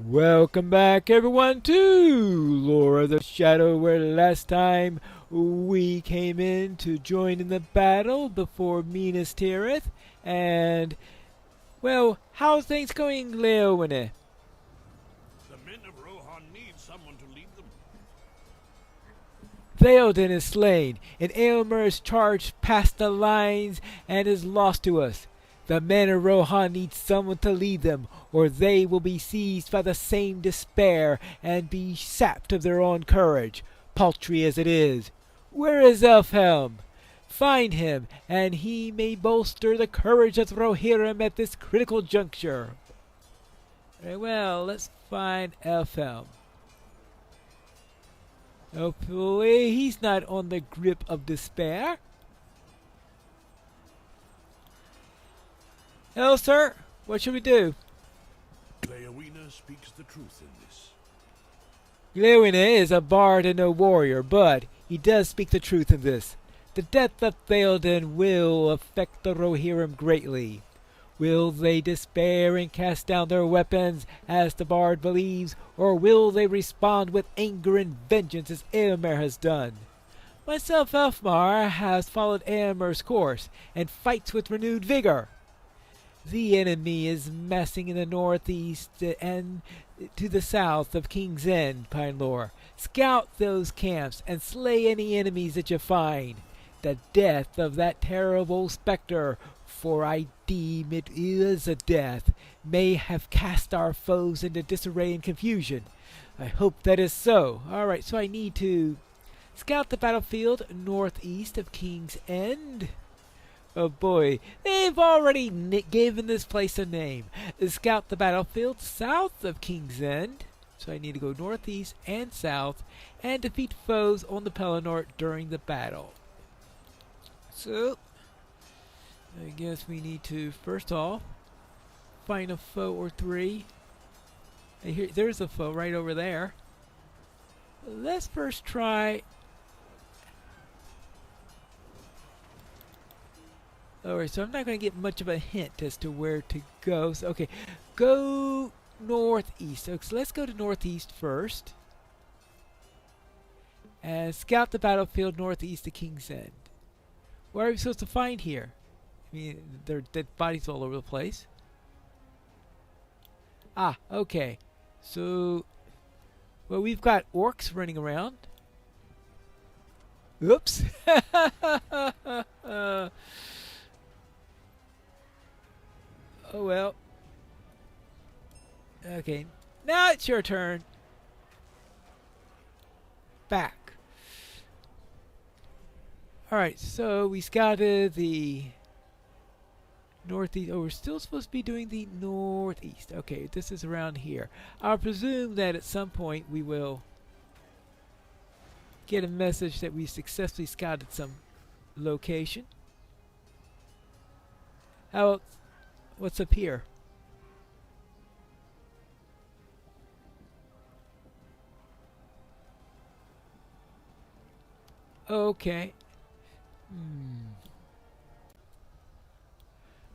Welcome back, everyone, to Lore of the Shadow, where last time we came in to join in the battle before Minas Tirith. And, well, how's things going, Leowine? The men of Rohan need someone to lead them. Theoden is slain, and Aylmer is charged past the lines and is lost to us. The men of Rohan need someone to lead them, or they will be seized by the same despair and be sapped of their own courage, paltry as it is. Where is Elfhelm? Find him, and he may bolster the courage of the Rohirrim at this critical juncture. Very well, let's find Elfhelm. Hopefully he's not on the grip of despair. Hello, sir. What should we do? Leowina speaks the truth in this. Glewine is a bard and no warrior, but he does speak the truth in this. The death of Theoden will affect the Rohirrim greatly. Will they despair and cast down their weapons, as the bard believes, or will they respond with anger and vengeance as Eomer has done? Myself, Elfmar, has followed Eomer's course, and fights with renewed vigor. The enemy is massing in the northeast and to the south of King's End, Pinelore. Scout those camps and slay any enemies that you find. The death of that terrible spectre, for I deem it is a death, may have cast our foes into disarray and confusion. I hope that is so. Alright, so I need to scout the battlefield northeast of King's End. Oh boy, they've already given this place a name. Scout the battlefield south of King's End. So I need to go northeast and south and defeat foes on the Pelennor during the battle. So, I guess we need to, first off, find a foe or three. There's a foe right over there. Let's first try... Alright, so I'm not going to get much of a hint as to where to go. So, okay, go northeast. So let's go to northeast first. And scout the battlefield northeast of King's End. What are we supposed to find here? I mean, there are dead bodies all over the place. Ah, okay. So, well, we've got orcs running around. Oops. Oh well. Okay, now it's your turn. Back. Alright, so we scouted the northeast. Oh, we're still supposed to be doing the northeast. Okay, this is around here. I'll presume that at some point we will get a message that we successfully scouted some location. How? What's up here? Okay.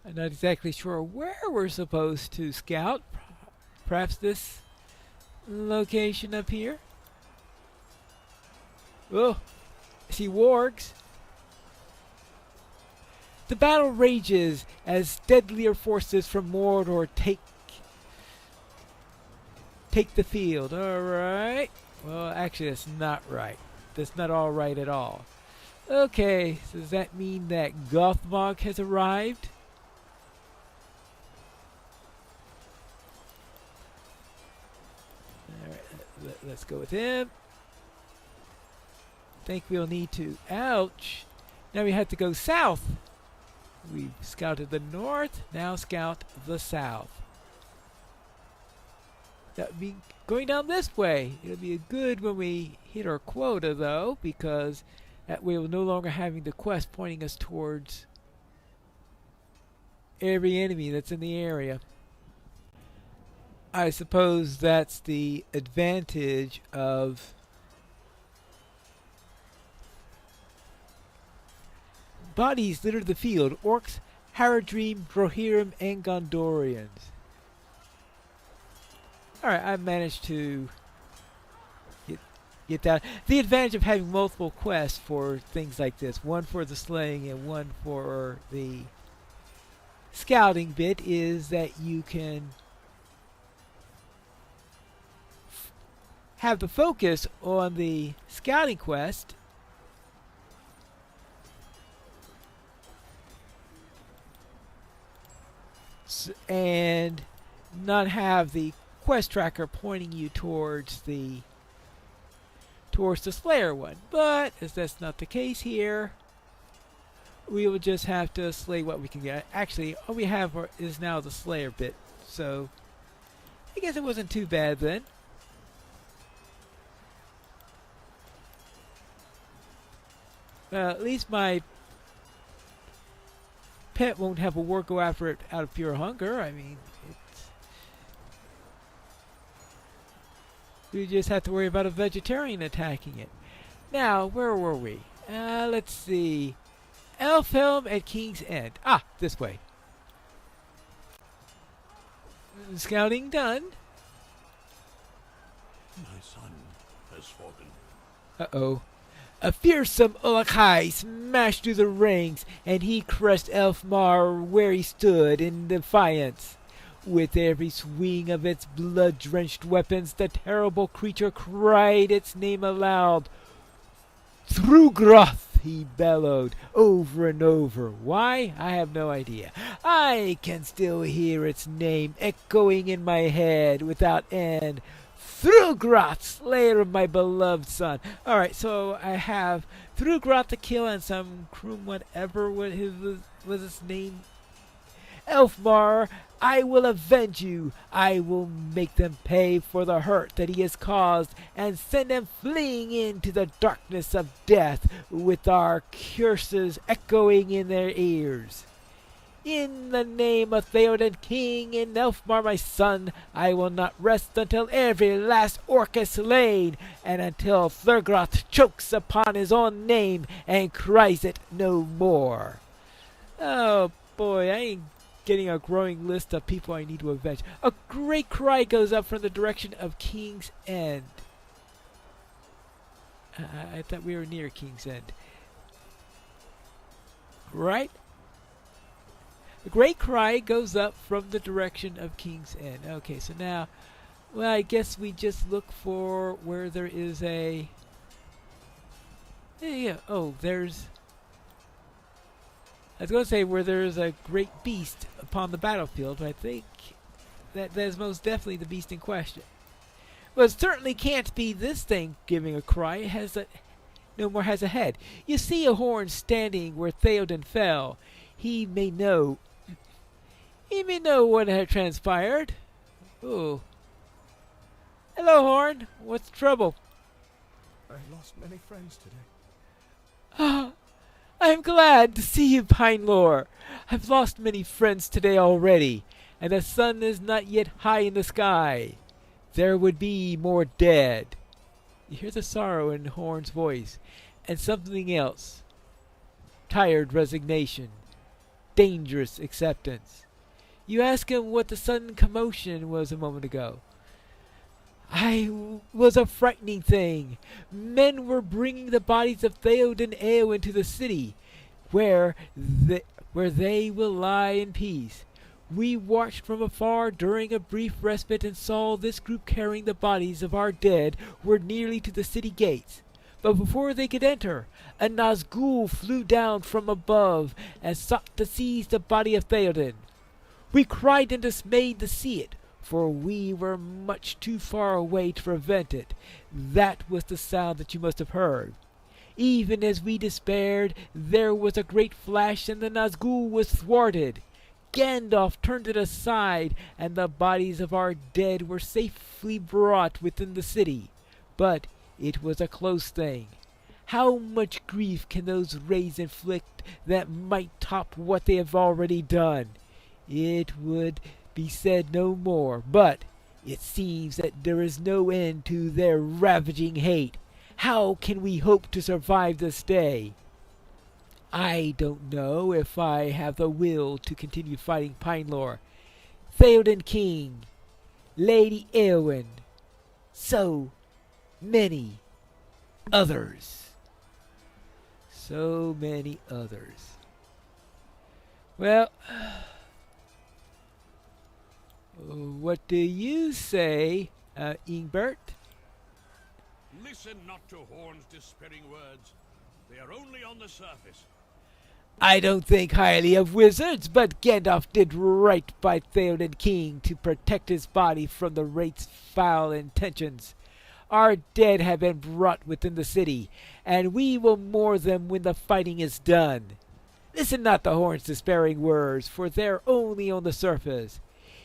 I'm not exactly sure where we're supposed to scout. Perhaps this location up here? Oh, I see wargs. The battle rages as deadlier forces from Mordor take the field. Alright. Well, actually, that's not right. That's not all right at all. Okay, so does that mean that Gothmog has arrived? Alright, let's go with him. Think we'll need to... Ouch! Now we have to go south. We've scouted the north, now scout the south. That would be going down this way. It'll be good when we hit our quota, though, because that way we're no longer having the quest pointing us towards every enemy that's in the area. I suppose that's the advantage of bodies litter the field. Orcs, Haradrim, Rohirrim, and Gondorians. Alright, I managed to get that. The advantage of having multiple quests for things like this, one for the slaying and one for the scouting bit, is that you can have the focus on the scouting quest and not have the quest tracker pointing you towards the Slayer one. But as that's not the case here, we will just have to slay what we can get. Actually, all we have is now the Slayer bit, so I guess it wasn't too bad then. At least my pet won't have a war go after it out of pure hunger. I mean, we just have to worry about a vegetarian attacking it. Now, where were we? Let's see. Elfhelm at King's End. Ah, this way. Scouting done. My son has fallen. Uh-oh. A fearsome Ulakai smashed through the ranks, and he crushed Elfmar where he stood in defiance. With every swing of its blood-drenched weapons, the terrible creature cried its name aloud. Thrugroth, he bellowed, over and over. Why? I have no idea. I can still hear its name echoing in my head without end. Thrugroth, slayer of my beloved son. Alright, so I have Thrugroth to kill and some Krum whatever was his name. Elfmar, I will avenge you. I will make them pay for the hurt that he has caused and send them fleeing into the darkness of death with our curses echoing in their ears. In the name of Theoden King and Elfmar my son, I will not rest until every last orc is slain, and until Thurgroth chokes upon his own name and cries it no more. Oh boy, I ain't getting a growing list of people I need to avenge. A great cry goes up from the direction of King's End. I thought we were near King's End. Right? A great cry goes up from the direction of King's End. Okay, so now, well, I guess we just look for where there is a... Yeah, oh, there's... I was going to say where there is a great beast upon the battlefield, but I think that is most definitely the beast in question. Well, it certainly can't be this thing giving a cry. It has a... no more has a head. You see a horn standing where Theoden fell. He may know what had transpired. Oh. Hello, Horn. What's the trouble? I lost many friends today. Ah, I'm glad to see you, Pinelore. I've lost many friends today already, and the sun is not yet high in the sky. There would be more dead. You hear the sorrow in Horn's voice, and something else. Tired resignation. Dangerous acceptance. You ask him what the sudden commotion was a moment ago. Was a frightening thing. Men were bringing the bodies of Theoden Eowyn into the city, where they will lie in peace. We watched from afar during a brief respite and saw this group carrying the bodies of our dead were nearly to the city gates. But before they could enter, a Nazgul flew down from above and sought to seize the body of Theoden. We cried in dismay to see it, for we were much too far away to prevent it. That was the sound that you must have heard. Even as we despaired, there was a great flash and the Nazgul was thwarted. Gandalf turned it aside, and the bodies of our dead were safely brought within the city. But it was a close thing. How much grief can those rays inflict that might top what they have already done? It would be said no more, but it seems that there is no end to their ravaging hate. How can we hope to survive this day? I don't know if I have the will to continue fighting Pinelore. Theoden King, Lady Eowyn, so many others. So many others. Well, what do you say, Ingbert? Listen not to Horn's despairing words. They are only on the surface. I don't think highly of wizards, but Gandalf did right by Theoden King to protect his body from the Wraith's foul intentions. Our dead have been brought within the city, and we will mourn them when the fighting is done. Listen not to Horn's despairing words, for they're only on the surface.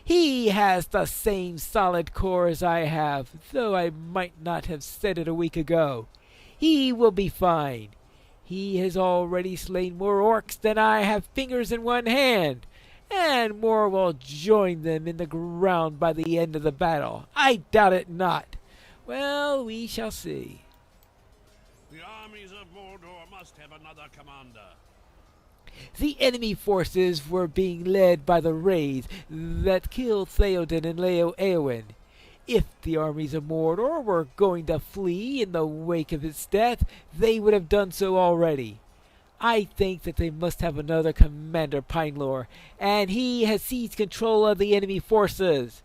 He has the same solid core as I have, though I might not have said it a week ago. He will be fine. He has already slain more orcs than I have fingers in one hand, and more will join them in the ground by the end of the battle. I doubt it not. Well, we shall see. The armies of Mordor must have another commander. The enemy forces were being led by the wraiths that killed Theoden and Eowyn. If the armies of Mordor were going to flee in the wake of his death, they would have done so already. I think that they must have another commander, Pinelore, and he has seized control of the enemy forces.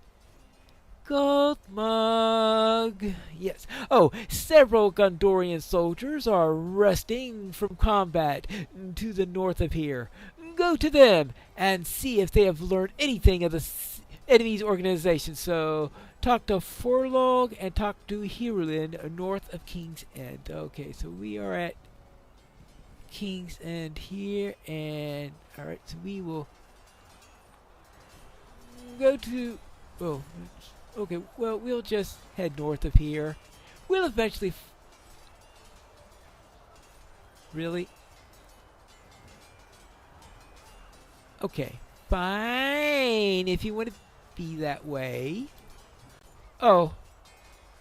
Goldmug. Yes. Oh, several Gondorian soldiers are resting from combat to the north of here. Go to them and see if they have learned anything of the enemy's organization. So, talk to Forlog and talk to Hirulin north of King's End. Okay, so we are at King's End here, and alright, so we will go to... Oh, okay, well, we'll just head north of here. We'll eventually... Really? Okay, fine, if you want to be that way. Oh,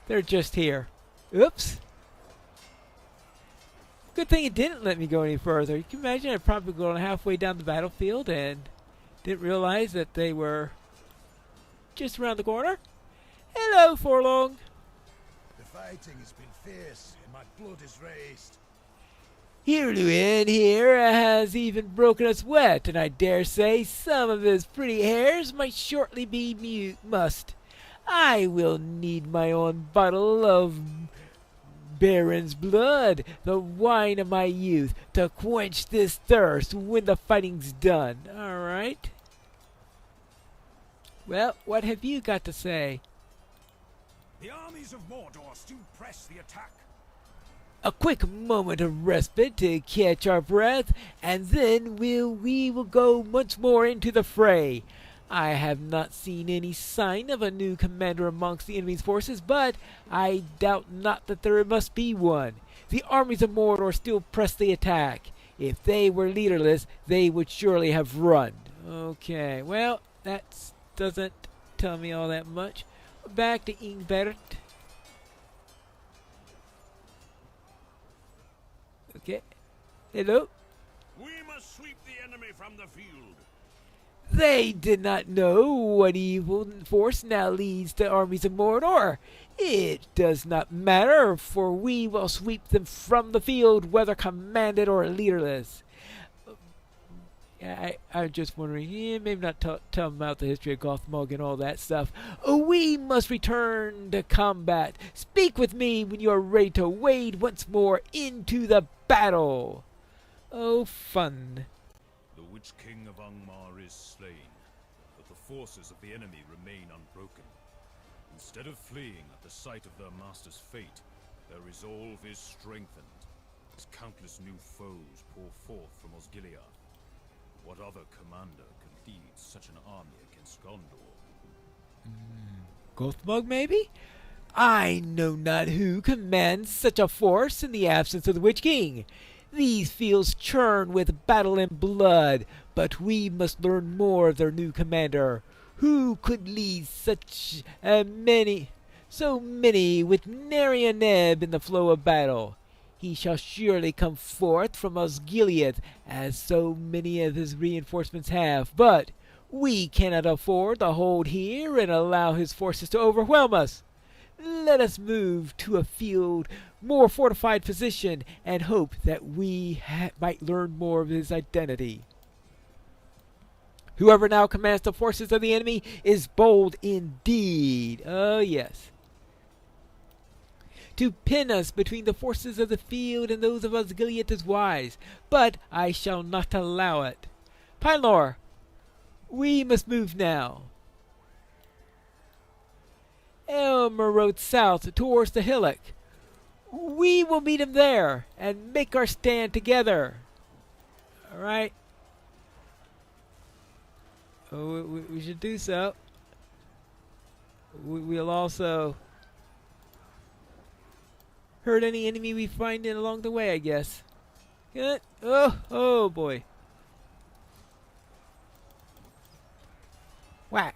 they're just here. Oops. Good thing it didn't let me go any further. You can imagine I'd probably gone halfway down the battlefield and didn't realize that they were just around the corner. Hello, Forlong. The fighting has been fierce, and my blood is raised. Hirulin here has even broken us wet, and I dare say some of his pretty hairs might shortly be mussed. I will need my own bottle of Baron's blood, the wine of my youth, to quench this thirst when the fighting's done. All right. Well, what have you got to say? The armies of Mordor still press the attack. A quick moment of respite to catch our breath, and then we will go once more into the fray. I have not seen any sign of a new commander amongst the enemy's forces, but I doubt not that there must be one. The armies of Mordor still press the attack. If they were leaderless, they would surely have run. Okay, well, that doesn't tell me all that much. Back to Ingbert. Okay. Hello? We must sweep the enemy from the field. They did not know what evil force now leads the armies of Mordor. It does not matter, for we will sweep them from the field, whether commanded or leaderless. I'm just wondering, maybe not tell them about the history of Gothmog and all that stuff. We must return to combat. Speak with me when you are ready to wade once more into the battle. Oh, fun. The Witch King of Angmar is slain, but the forces of the enemy remain unbroken. Instead of fleeing at the sight of their master's fate, their resolve is strengthened, as countless new foes pour forth from Osgiliath. What other commander can lead such an army against Gondor? Gothmog, maybe? I know not who commands such a force in the absence of the Witch King. These fields churn with battle and blood, but we must learn more of their new commander. Who could lead such so many with nary a neb in the flow of battle? He shall surely come forth from Osgiliath, as so many of his reinforcements have, but We cannot afford to hold here and allow his forces to overwhelm us. Let us move to a field more fortified position and hope that we might learn more of his identity. Whoever now commands the forces of the enemy is bold indeed. Oh, yes. To pin us between the forces of the field and those of Osgiliath is wise, but I shall not allow it. Pylor, we must move now. Elmer rode south towards the hillock. We will meet him there and make our stand together. All right. Oh, we should do so. We'll also hurt any enemy we find along the way, I guess. Good. Oh boy. Whack.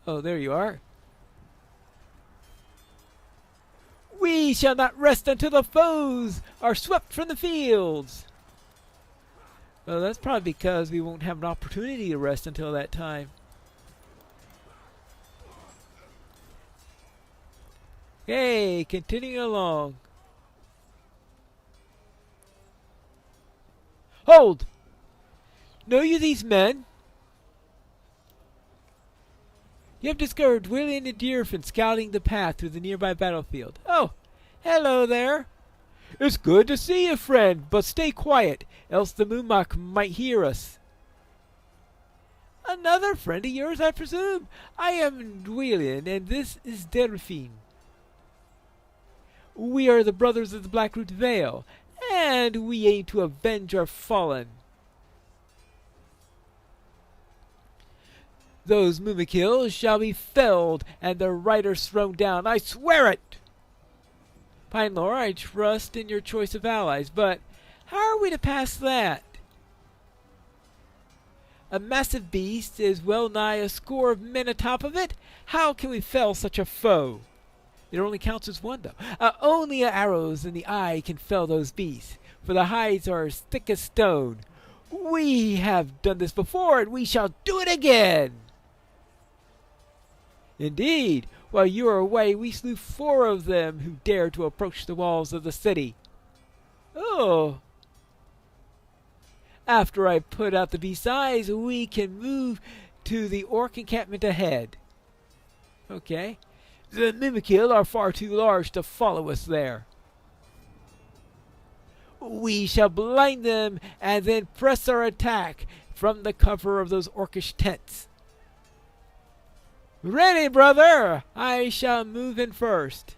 Oh, there you are. We shall not rest until the foes are swept from the fields. Well, that's probably because we won't have an opportunity to rest until that time. Okay, continuing along. Hold! Know you these men? You have discovered William and Deerfin scouting the path through the nearby battlefield. Oh, hello there. It's good to see you, friend, but stay quiet, else the Mumak might hear us. Another friend of yours, I presume? I am Dwelin, and this is Delphine. We are the brothers of the Blackroot Vale, and we aim to avenge our fallen. Those Mumakils shall be felled and their riders thrown down. I swear it! Pylor, I trust in your choice of allies, but how are we to pass that? A massive beast is well nigh a score of men atop of it? How can we fell such a foe? It only counts as one, though. Only arrows in the eye can fell those beasts, for the hides are as thick as stone. We have done this before, and we shall do it again! Indeed, while you were away, we slew 4 of them who dared to approach the walls of the city. Oh! After I put out the beast's eyes, we can move to the orc encampment ahead. Okay. The Mimikil are far too large to follow us there. We shall blind them and then press our attack from the cover of those orcish tents. Ready, brother! I shall move in first.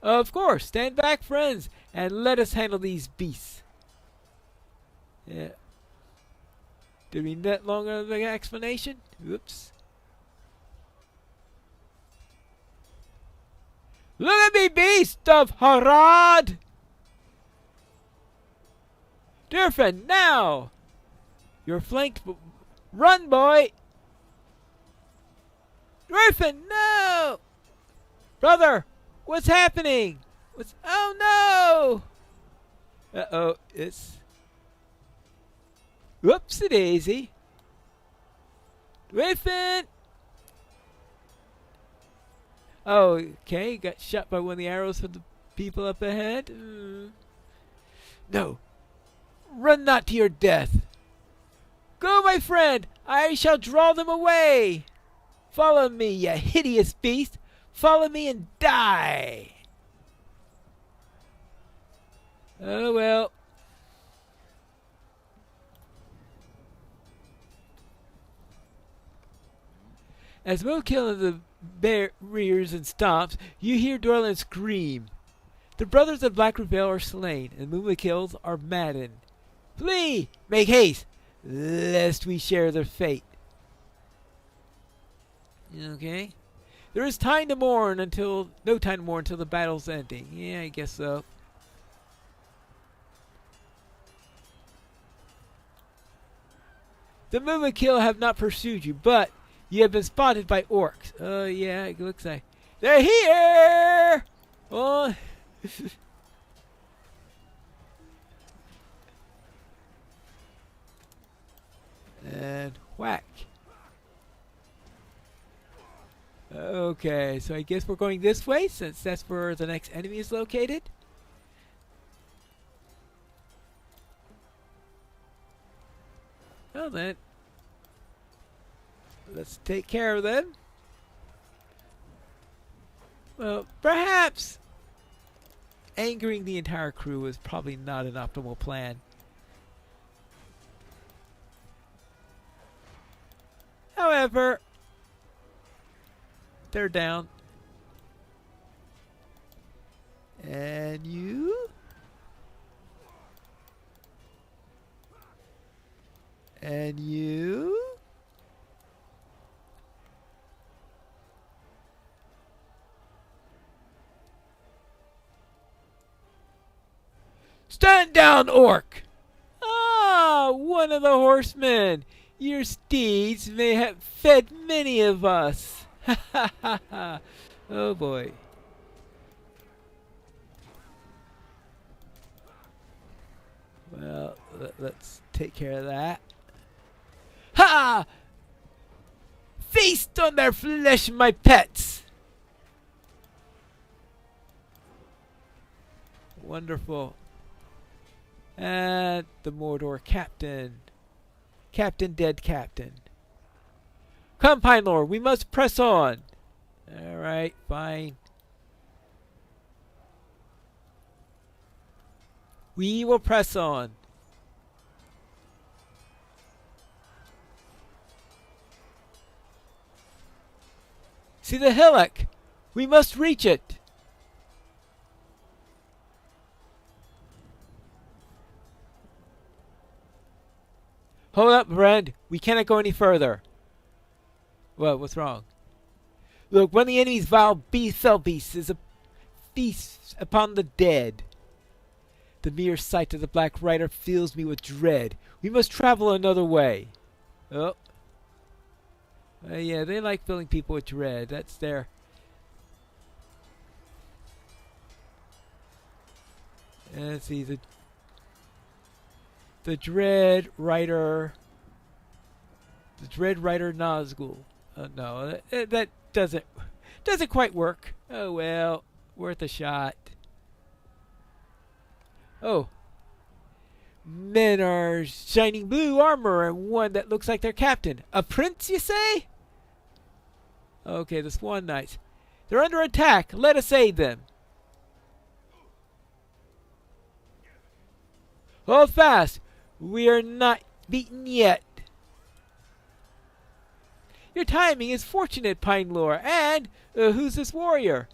Of course, stand back, friends, and let us handle these beasts. Yeah. Did we need that long of an explanation? Oops. Look at me, beast of Harad! Deerfin, now! You're flanked. Run, boy! Deerfin, no! Brother, what's happening? Oh no! Uh-oh, it's... Whoopsie daisy. Deerfin! Oh, okay, got shot by one of the arrows from the people up ahead. No. Run not to your death. Go, my friend. I shall draw them away. Follow me, you hideous beast. Follow me and die. Oh, well. As Mo killing the bear rears and stomps, you hear Dorlin scream. The brothers of Blackroot Vale are slain, and Mumakils are maddened. Flee! Make haste, lest we share their fate. Okay. There is time to mourn until no time to mourn until the battle's ending. Yeah, I guess so. The Mumakil have not pursued you, but you have been spotted by orcs. Oh, yeah, it looks like they're here! Oh, And whack. Okay, so I guess we're going this way since that's where the next enemy is located. Well then, let's take care of them. Well, perhaps angering the entire crew is probably not an optimal plan. However, they're down. And you? And you? Stand down, orc! Ah, one of the horsemen! Your steeds may have fed many of us! Ha ha ha ha! Oh boy. Well, let's take care of that. Ha! Feast on their flesh, my pets! Wonderful. And the Mordor captain. Captain, dead captain. Come, Pine Lord, we must press on. Alright, fine. We will press on. See the hillock! We must reach it! Hold up, friend. We cannot go any further. What? What's wrong? Look, one of the enemy's vile fell beasts is a feast upon the dead. The mere sight of the Black Rider fills me with dread. We must travel another way. Oh. Yeah, they like filling people with dread. That's their... Let's see, the Dread Rider... The Dread Rider Nazgul. No, that doesn't quite work. Oh well, worth a shot. Oh. Men are shining blue armor and one that looks like their captain. A prince, you say? Okay, the Swan Knights. They're under attack. Let us aid them. Hold fast. We are not beaten yet. Your timing is fortunate, Pine Lore. And who's this warrior?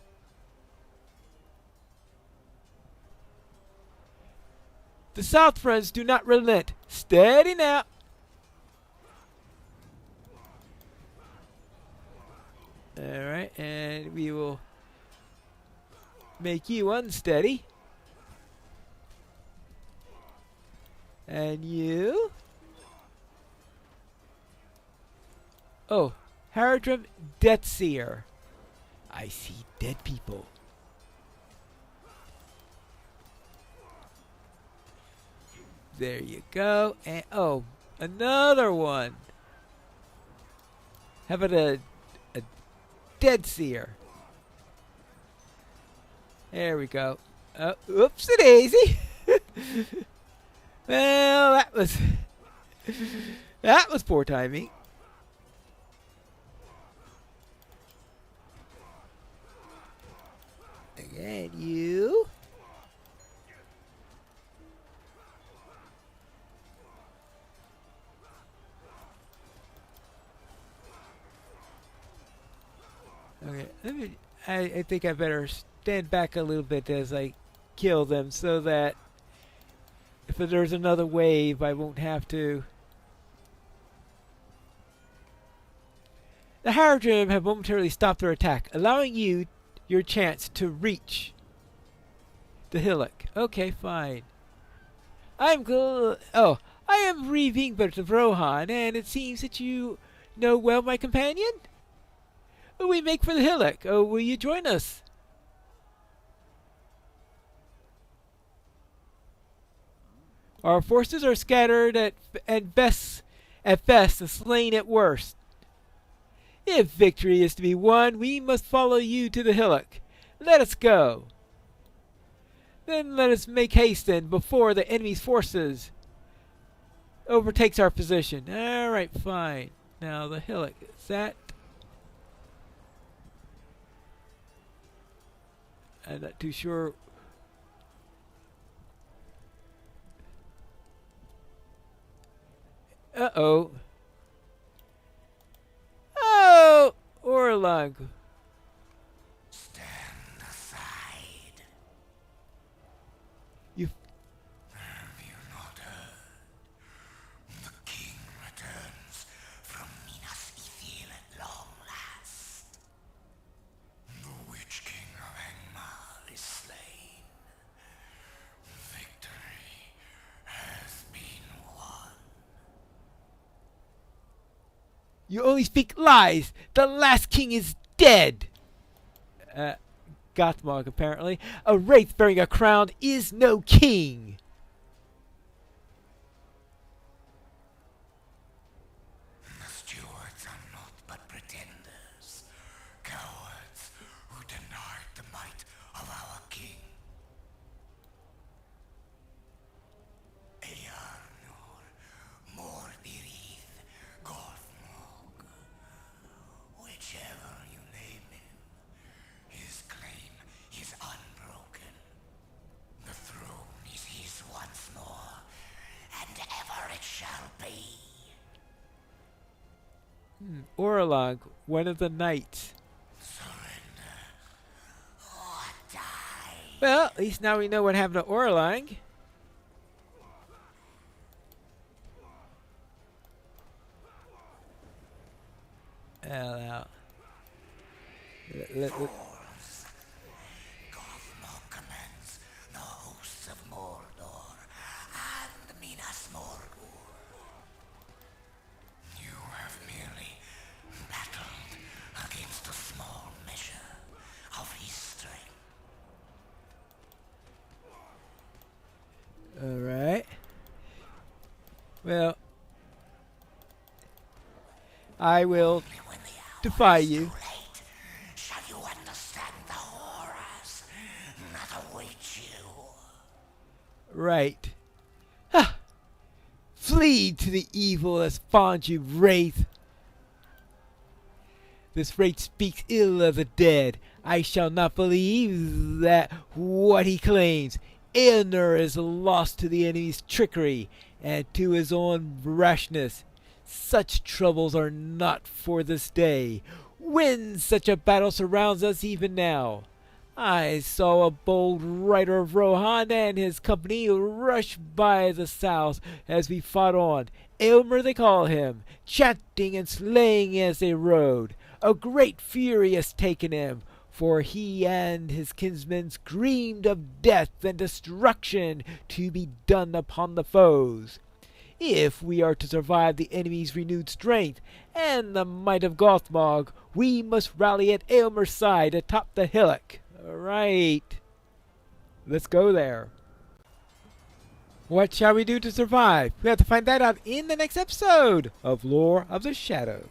The South friends do not relent. Steady now. Alright, and we will make you unsteady. And you? Oh, Haradrim Deathseer. I see dead people. There you go. And oh, another one. How about a Deadseer? There we go. Oopsie-daisy. Well, that was poor timing. Again, you. Okay, I think I better stand back a little bit as I kill them so that if there's another wave, I won't have to. The Haradrim have momentarily stopped their attack, allowing you your chance to reach the hillock. Okay, fine. I am Reeving of Rohan, and it seems that you know well my companion. We make for the hillock. Oh, will you join us? Our forces are scattered at best and slain at worst. If victory is to be won, we must follow you to the hillock. Let us go. Then let us make haste then, before the enemy's forces overtakes our position. Alright, fine. Now the hillock, is that? I'm not too sure. Uh-oh. Oh! Orlung. Stand aside. You Have you not heard? The king returns from Minas Ithil at long last. The witch king of Angmar is slain. Victory has been won. You only speak lies! The last king is dead! Gothmog, apparently. A wraith bearing a crown is no king! The stewards are not but pretenders, cowards who denied the might of our king. Earnor, Mordirith, Gothmog, whichever you name him, his claim is unbroken. The throne is his once more, and ever it shall be. Orlung, one of the knights. Surrender or die. Well, at least now we know what happened to Orlung. Now. Fools. Gothmog commands the hosts of Mordor and Minas Morgul. You have merely battled against a small measure of his strength. Alright. Well, I will Only when the hour defy is you. too late shall you understand the horrors that await you. Right. Ha! Flee to the evil that spawns you, wraith. This wraith speaks ill of the dead. I shall not believe that what he claims. Eilnur is lost to the enemy's trickery and to his own rashness. Such troubles are not for this day. When such a battle surrounds us even now. I saw a bold rider of Rohan and his company rush by the south as we fought on. Aylmer they call him, chanting and slaying as they rode. A great fury has taken him, for he and his kinsmen screamed of death and destruction to be done upon the foes. If we are to survive the enemy's renewed strength and the might of Gothmog, we must rally at Aylmer's side atop the hillock. Alright. Let's go there. What shall we do to survive? We have to find that out in the next episode of Lore of the Shadow.